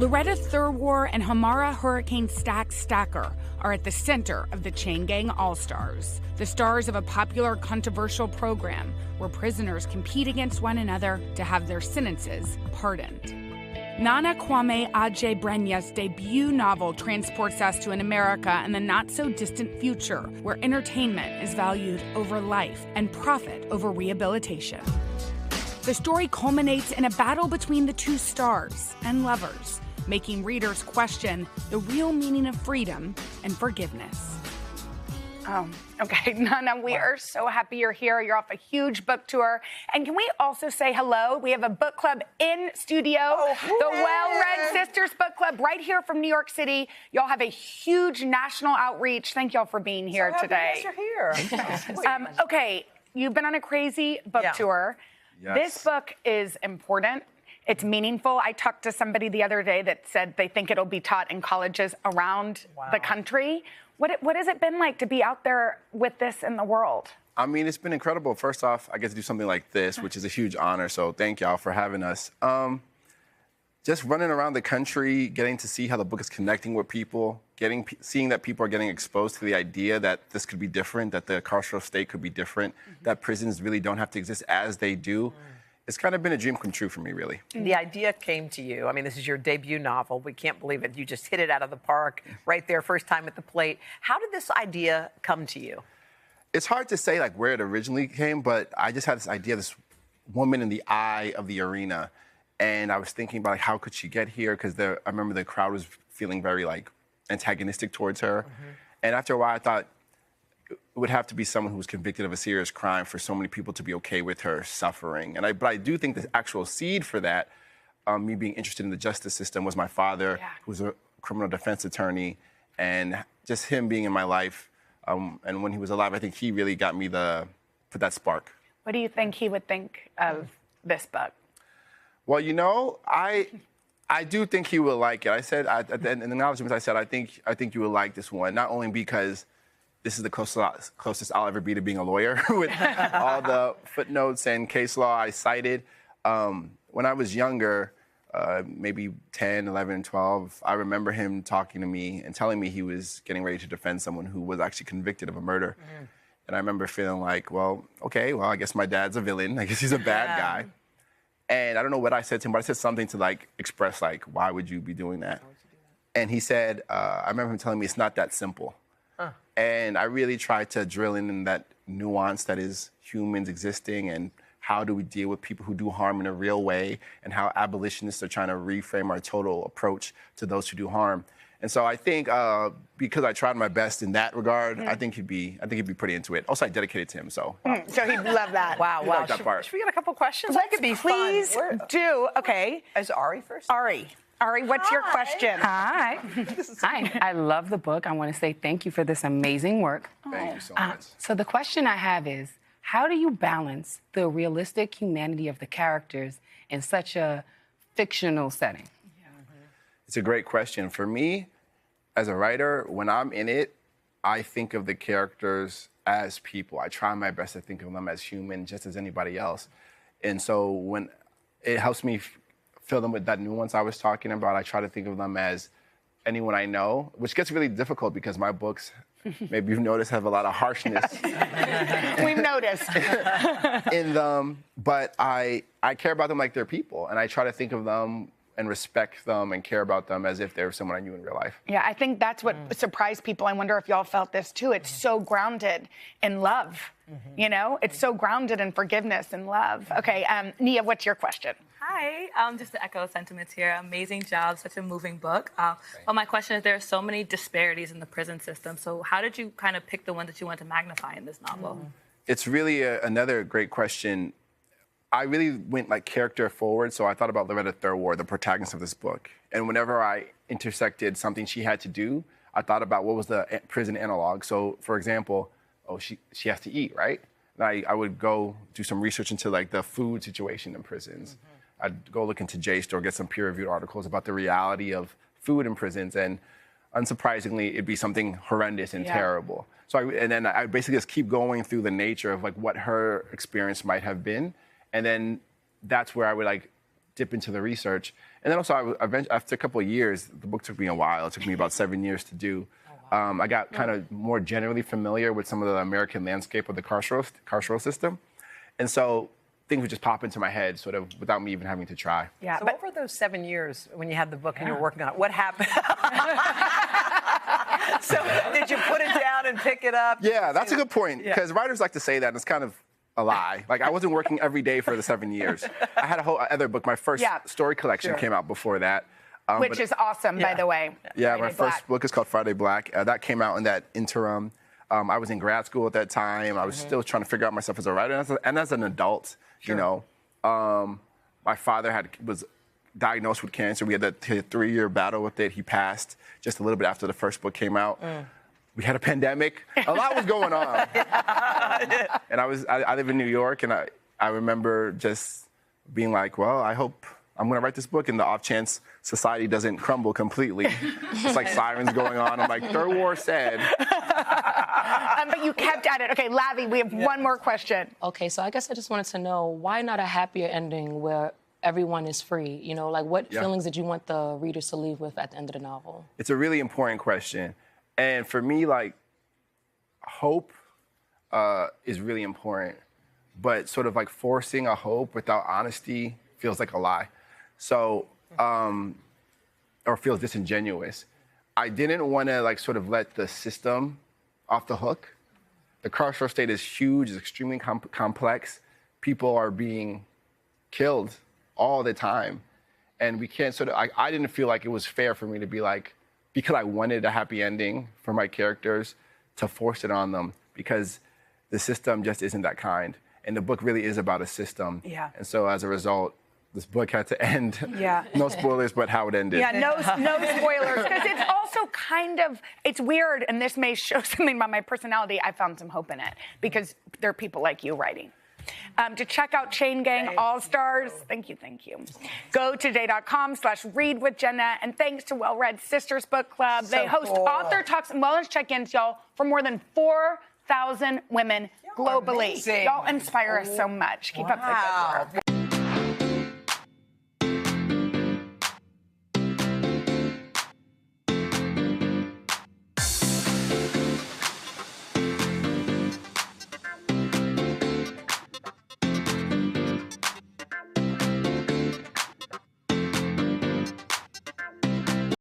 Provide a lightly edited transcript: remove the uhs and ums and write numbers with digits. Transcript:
Loretta Thurwar and Hamara Hurricane Stacker are at the center of the Chain Gang All-Stars, the stars of a popular controversial program where prisoners compete against one another to have their sentences pardoned. Nana Kwame Adjei-Brenyah's debut novel transports us to an America in the not-so-distant future where entertainment is valued over life and profit over rehabilitation. The story culminates in a battle between the two stars and lovers, making readers question the real meaning of freedom and forgiveness. Okay, Nana, we are so happy you're here. You're off a huge book tour. And can we also say hello? We have a book club in studio, the Well-Read Sisters Book Club right here from New York City. Y'all have a huge national outreach. Thank y'all for being here today. You're here. Okay, you've been on a crazy book tour. Yes. This book is important. It's meaningful. I talked to somebody the other day that said they think it'll be taught in colleges around the country. What has it been like to be out there with this in the world? I mean, it's been incredible. First off, I get to do something like this, which is a huge honor, so thank y'all for having us. Just running around the country, getting to see how the book is connecting with people, seeing that people are getting exposed to the idea that this could be different, that the carceral state could be different, that prisons really don't have to exist as they do. It's kind of been a dream come true for me, really. The idea came to you. I mean, this is your debut novel. We can't believe it. You just hit it out of the park right there, first time at the plate. How did this idea come to you? It's hard to say like where it originally came, but I just had this idea, this woman in the eye of the arena. And I was thinking about like, how could she get here? Because I remember the crowd was feeling very like antagonistic towards her. And after a while, I thought it would have to be someone who was convicted of a serious crime for so many people to be okay with her suffering. But I do think the actual seed for that, me being interested in the justice system, was my father, who was a criminal defense attorney, and just him being in my life. And when he was alive, I think he really got me put that spark. What do you think he would think of this book? Well, you know, I do think he will like it. I said in the acknowledgments, I said I think you will like this one, not only because this is the closest I'll ever be to being a lawyer with all the footnotes and case law I cited. When I was younger, maybe 10, 11, 12, I remember him talking to me and telling me he was getting ready to defend someone who was actually convicted of a murder. And I remember feeling like, well, okay, well, I guess my dad's a villain. I guess he's a bad guy. And I don't know what I said to him, but I said something to like express like, why would you be doing that? And he said, I remember him telling me it's not that simple. And I really tried to drill in that nuance that is humans existing and how do we deal with people who do harm in a real way and how abolitionists are trying to reframe our total approach to those who do harm. And so I think because I tried my best in that regard, I think he'd be pretty into it. Also, I dedicated to him, so. So he'd love that. Wow. Like that part. Should we get a couple questions? Let's That could be please fun. do. Okay. Is Ari first? Ari, what's your question? Hi. Hi. I love the book. I want to say thank you for this amazing work. Thank you so much. So the question I have is, how do you balance the realistic humanity of the characters in such a fictional setting? It's a great question. For me, as a writer, when I'm in it, I think of the characters as people. I try my best to think of them as human, just as anybody else. And so when it helps me fill them with that nuance I was talking about, I try to think of them as anyone I know, which gets really difficult because my books, maybe you've noticed, have a lot of harshness. We've noticed. in them, but I care about them like they're people, and I try to think of them and respect them and care about them as if they're someone I knew in real life. Yeah, I think that's what surprised people. I wonder if y'all felt this too. It's so grounded in love, you know? It's so grounded in forgiveness and love. Okay, Nia, what's your question? Hi, just to echo sentiments here. Amazing job, such a moving book. But my question is, there are so many disparities in the prison system. So how did you kind of pick the one that you want to magnify in this novel? It's really another great question. I really went like character forward, so I thought about Loretta Thurwar, the protagonist of this book. And whenever I intersected something she had to do, I thought about what was the prison analog. So, for example, she has to eat, right? And I would go do some research into like the food situation in prisons. I'd go look into JSTOR, get some peer-reviewed articles about the reality of food in prisons, and unsurprisingly, it'd be something horrendous and terrible. So then I basically just keep going through the nature of like what her experience might have been. And then that's where I would like dip into the research. And then also, after a couple of years, the book took me a while. It took me about 7 years to do. I got kind of more generally familiar with some of the American landscape of the carceral system. And so things would just pop into my head sort of without me even having to try. Yeah, so what were those 7 years when you had the book and you were working on it? What happened? So did you put it down and pick it up? Yeah, that's a good point, because writers like to say that, and it's kind of a lie. Like, I wasn't working every day for the 7 years. I had a whole other book. My first story collection came out before that. Which is awesome, by the way. Yeah, my first book is called Friday Black. That came out in that interim. I was in grad school at that time. I was still trying to figure out myself as a writer. And as an adult, you know, my father was diagnosed with cancer. We had a 3-year battle with it. He passed just a little bit after the first book came out. We had a pandemic. A lot was going on. And I live in New York, and I remember just being like, well, I hope I'm going to write this book in the off chance society doesn't crumble completely. It's like sirens going on. I'm like, third war said. But you kept at it. Okay, Lavi, we have one more question. Okay, so I guess I just wanted to know, why not a happier ending where everyone is free? You know, like, what feelings did you want the readers to leave with at the end of the novel? It's a really important question. And for me, like, hope is really important. But sort of like forcing a hope without honesty feels like a lie. So, or feels disingenuous. I didn't want to like sort of let the system off the hook. The carceral state is huge, it's extremely complex. People are being killed all the time. And we can't sort of, I didn't feel like it was fair for me to be like, because I wanted a happy ending for my characters, to force it on them, because the system just isn't that kind. And the book really is about a system. Yeah. And so as a result, this book had to end. Yeah. No spoilers, but how it ended. Yeah, no spoilers. Because it's also kind of, it's weird, and this may show something about my personality. I found some hope in it, because there are people like you writing. To check out Chain Gang All-Stars, thank you. Go to today.com/readwithjenna, and thanks to Well Read Sisters Book Club. They host author talks and wellness check-ins, y'all, for more than 4,000 women globally. Amazing. Y'all inspire us so much. Keep up the good work.